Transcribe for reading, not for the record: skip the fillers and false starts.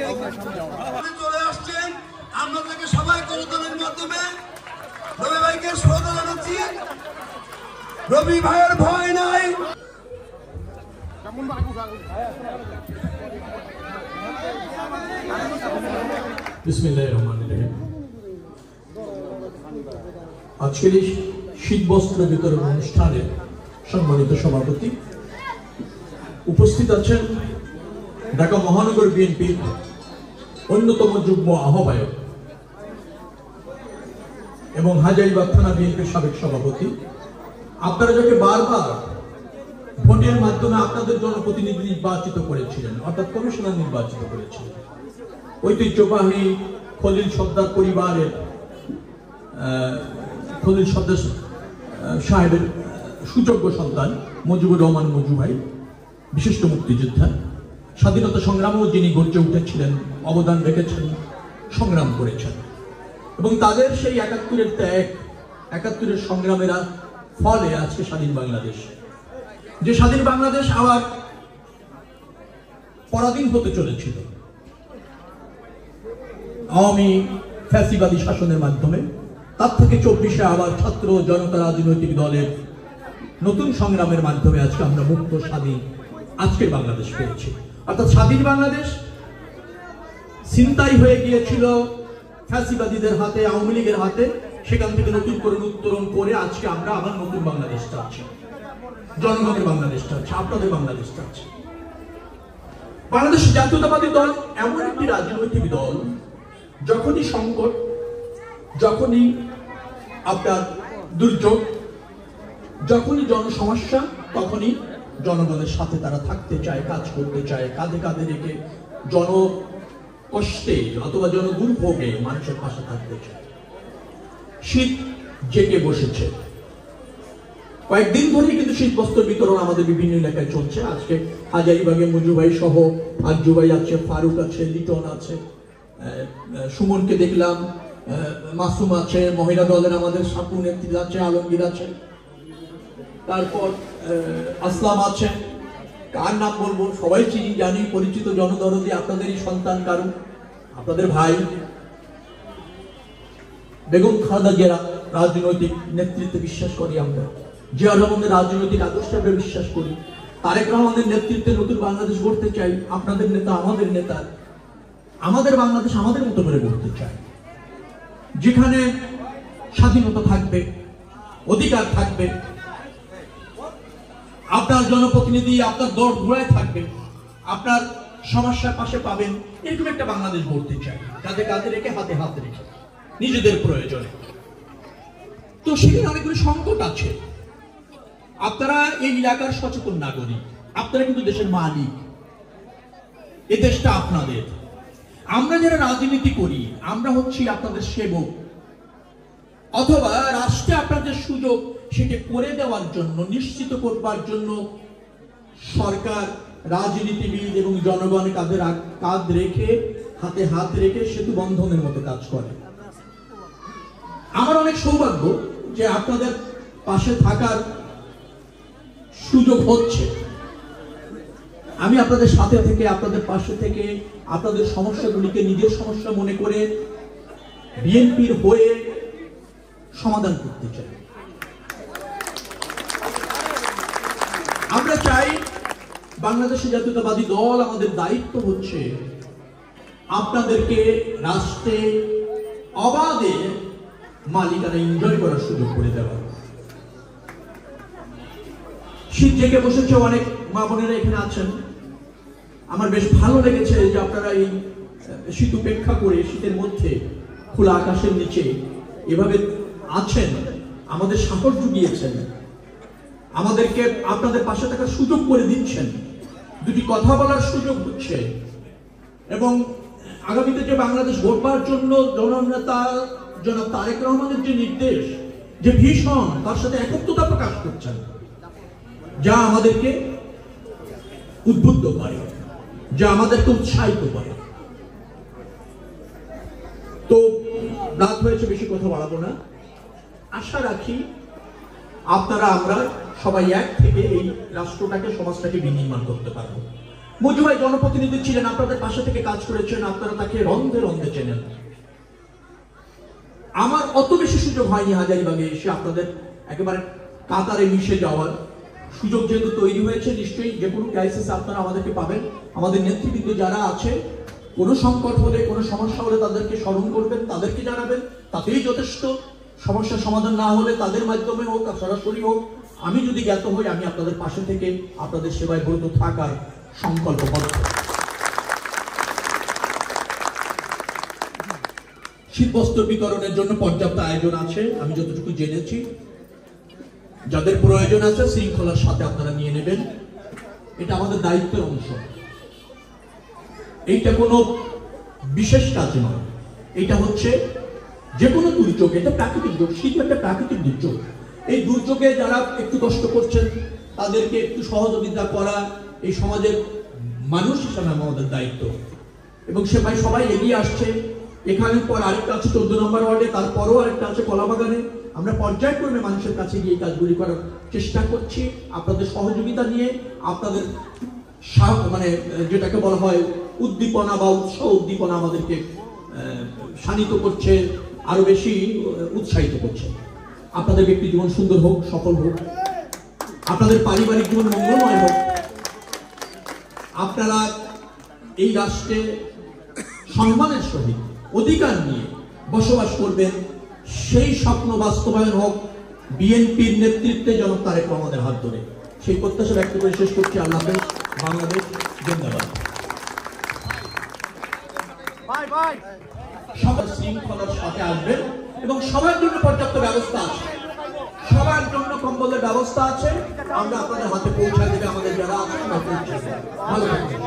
চলে আসছেন, আমরা তাকে সবাই করতালের মাধ্যমে রবি ভাইকে শ্রদ্ধা জানাচ্ছি। রবি ভাইয়ের ভয় নাই। বিসমিল্লাহির রহমানির রহিম। আজকের এই শীত বস্ত্র বিতরণ অনুষ্ঠানে সম্মানিত সভাপতি উপস্থিত আছেন ঢাকা মহানগর বিএনপির অন্যতম যুগ্ম আহ্বায়ক এবং হাজারীবাগ থানা বিএনপির সাবেক সভাপতি। আপনারা যাকে বারবার ভোটের মাধ্যমে আপনাদের জনপ্রতিনিধি নির্বাচিত করেছিলেন, অর্থাৎ কমিশনার নির্বাচিত করেছিলেন, ঐতিহ্যবাহী খলিল সর্দার পরিবারের খলিল সর্দার সাহেবের সুযোগ্য সন্তান মুজিবুর রহমান মজু ভাই, বিশিষ্ট মুক্তিযোদ্ধা, স্বাধীনতা সংগ্রামেও যিনি গর্জে উঠেছিলেন, অবদান রেখেছেন, সংগ্রাম করেছেন এবং তাদের সেই ৭১-এর ত্যাগ, ৭১-এর সংগ্রামের ফলে আজকে স্বাধীন বাংলাদেশ। যে স্বাধীন বাংলাদেশ আবার পরাধীন হতে চলেছিল আওয়ামী ফ্যাসিবাদী শাসনের মাধ্যমে, তার থেকে ২৪-এ আবার ছাত্র জনতা রাজনৈতিক দলের নতুন সংগ্রামের মাধ্যমে আজকে আমরা মুক্ত স্বাধীন আজকের বাংলাদেশ পেয়েছি। অর্থাৎ স্বাধীন বাংলাদেশ ছিনতাই হয়ে গিয়েছিল ফ্যাসিবাদীদের হাতে, আওয়ামী লীগের হাতে, সেখান থেকে নতুন করে উত্তরণ করে আজকে আমরা আবার নতুন বাংলাদেশটা আছে, জনগণের বাংলাদেশটা আছে, আপনাদের বাংলাদেশটা আছে। বাংলাদেশ জাতীয়তাবাদী দল এমন একটি রাজনৈতিক দল, যখনই সংকট, যখনই আপনার দুর্যোগ, যখনই জনসমস্যা, তখনই জনগণের সাথে তারা থাকতে চায়, কাজ করতে চায়, কাঁধে কাঁধে রেখে জন কষ্টে অথবা জন দুর্ভোগে মানুষের পাশে থাকতে চায়। শীত জেগে বসেছে, কয়েকদিন ধরেই কিন্তু শীত বস্ত্র বিতরণ আমাদের বিভিন্ন এলাকায় চলছে। আজকে হাজারীবাগে মজু ভাই সহ আজ্জু ভাই আছে, ফারুক আছে, লিটন আছে, সুমনকে দেখলাম, মাসুম আছে, মহিলা দলের আমাদের সাপু নেত্রী আছে, আলমগীর আছে, তারপর আসলাম আছে, কার নাম বলবো, সবাই চিনি জানি, পরিচিত জনদরদি, আপনাদেরই সন্তান কারণ, আপনাদের ভাই বেগম খালেদা জিয়া রাজনৈতিক নেতৃত্বে বিশ্বাস করি আমরা, জিয়া রহমানের রাজনৈতিক আদর্শে আমরা বিশ্বাস করি, তারেক রহমানের নেতৃত্বে নতুন বাংলাদেশ গড়তে চাই, আপনাদের নেতা আমাদের নেতা, আমাদের বাংলাদেশ আমাদের মতো করে গড়তে চাই, যেখানে স্বাধীনতা থাকবে, অধিকার থাকবে, আপনার জনপ্রতিনিধি আপনার দৌড় ঘোড়ায় থাকবে, আপনার সমস্যার পাশে পাবেন, এরকম একটা বাংলাদেশ গড়তে চাই, কাঁধে কাঁধে রেখে, হাতে হাত রেখে, নিজেদের প্রয়োজনে। তো সেখানে অনেকগুলো সংকট আছে। আপনারা এই এলাকার সচেতন নাগরিক, আপনারা কিন্তু দেশের মালিক, এই দেশটা আপনাদের। আমরা যারা রাজনীতি করি, আমরা হচ্ছি আপনাদের সেবক, অথবা রাষ্ট্রে আপনাদের সুযোগ সেটা করে দেওয়ার জন্য, নিশ্চিত করবার জন্য সরকার, রাজনীতিবিদ এবং জনগণ কাঁধে কাঁধ রেখে, হাতে হাত রেখে সেতু বন্ধনের মতো কাজ করে। আমার অনেক সৌভাগ্য যে আপনাদের পাশে থাকার সুযোগ হচ্ছে। আমি আপনাদের সাথে থেকে, আপনাদের পাশে থেকে, আপনাদের সমস্যাগুলিকে নিজের সমস্যা মনে করে বিএনপির হয়ে সমাধান করতে চাই। আমরা চাই বাংলাদেশের জাতীয়তাবাদী দল, আমাদের দায়িত্ব হচ্ছে আপনাদেরকে রাষ্ট্রে অবাধে মালিকানা এনজয় করার সুযোগ করে দেওয়া। শীত জেগে বসেছে, অনেক মা বোনেরা এখানে আছেন, আমার বেশ ভালো লেগেছে যে আপনারা এই শীত উপেক্ষা করে শীতের মধ্যে খোলা আকাশের নিচে এভাবে আছেন, আমাদের সাহস জুগিয়েছেন, আমাদেরকে আপনাদের পাশে থাকার সুযোগ করে দিচ্ছেন, দুটি কথা বলার সুযোগ হচ্ছে, এবং আগামীতে যে বাংলাদেশ গড়বার জন্য জননেতা জনাব তারেক রহমানের যে নির্দেশ, যে ভীষণ, তার সাথে একত্রতা প্রকাশ করছেন, যা আমাদেরকে উদ্বুদ্ধ করে, যা আমাদেরকে উৎসাহিত করে। তো রাত হয়েছে, বেশি কথা বাড়াবো না। আশা রাখি আপনারা, আমরা সবাই এক থেকে এই রাষ্ট্রটাকে, সমাজটাকে বিনির্মাণ করতে পারবো। মঞ্জু ভাই জনপ্রতিনিধি ছিলেন, আপনাদের পাশে থেকে কাজ করেছেন, আপনারা তাকে রন্ধে রন্ধে চেনেন। আমার অত বেশি সুযোগ হয়নি হাজারীবাগে এসে আপনাদের একেবারে কাতারে মিশে যাওয়ার সুযোগ যেহেতু তৈরি হয়েছে, নিশ্চয়ই যে কোনো ক্রাইসিস আপনারা আমাদেরকে পাবেন। আমাদের নেতৃবৃন্দ যারা আছে, কোনো সংকট হলে, কোনো সমস্যা হলে তাদেরকে স্মরণ করবেন, তাদেরকে জানাবেন, তাতেই যথেষ্ট। সমস্যার সমাধান না হলে তাদের মাধ্যমে হোক আর সরাসরি হোক, আমি যদি জ্ঞাত হই, আমি আপনাদের পাশে থেকে আপনাদের সেবায় ব্রত থাকার সংকল্পবদ্ধ। শীতবস্ত্র বিতরণের জন্য পর্যাপ্ত আয়োজন আছে আমি যতটুকু জেনেছি। যাদের প্রয়োজন আছে শৃঙ্খলার সাথে আপনারা নিয়ে নেবেন, এটা আমাদের দায়িত্বের অংশ। এইটা কোনো বিশেষ কাজ নয়, এটা হচ্ছে যে কোনো দুর্যোগ, এটা প্রাকৃতিক দুর্যোগ, শীত একটা প্রাকৃতিক দুর্যোগ। এই দুর্যোগে যারা একটু কষ্ট করছেন তাদেরকে একটু সহযোগিতা করা এই সমাজের মানুষ হিসাবে আমাদের দায়িত্ব, এবং সেটাই সবাই এগিয়ে আসছে। এখানে পর আরেকটা আছে 14 নম্বর ওয়ার্ডে, তারপরও আরেকটা আছে কলাবাগানে। আমরা পর্যায়ক্রমে মানুষের কাছে গিয়ে কাজগুলি করার চেষ্টা করছি, আপনাদের সহযোগিতা নিয়ে। আপনাদের মানে যেটাকে বলা হয় উদ্দীপনা বা উৎসাহ উদ্দীপনা আমাদেরকে শানিত করছে, আরো বেশি উৎসাহিত করছে। আপনাদের ব্যক্তি জীবন সুন্দর হোক, সফল হোক, আপনাদের পারিবারিক জীবন মঙ্গলময় হোক, আপনারা এই রাষ্ট্রে সম্মানের সহিত অধিকার নিয়ে বসবাস করবেন, সেই স্বপ্ন বাস্তবায়ন হোক বিএনপির নেতৃত্বে জনাব তারেক রহমানের হাত ধরে। সেই প্রত্যাশা ব্যক্ত করে শেষ করছি। আল্লাহ হাফেজ। বাংলাদেশ জিন্দাবাদ। সবার শৃঙ্খলার সাথে আসবেন এবং সবার জন্য পর্যাপ্ত ব্যবস্থা আছে, সবার জন্য কম্বলের ব্যবস্থা আছে। আমরা আপনাদের হাতে পৌঁছে দেবে, আমাদের যারা আছে ভালো থাকবেন।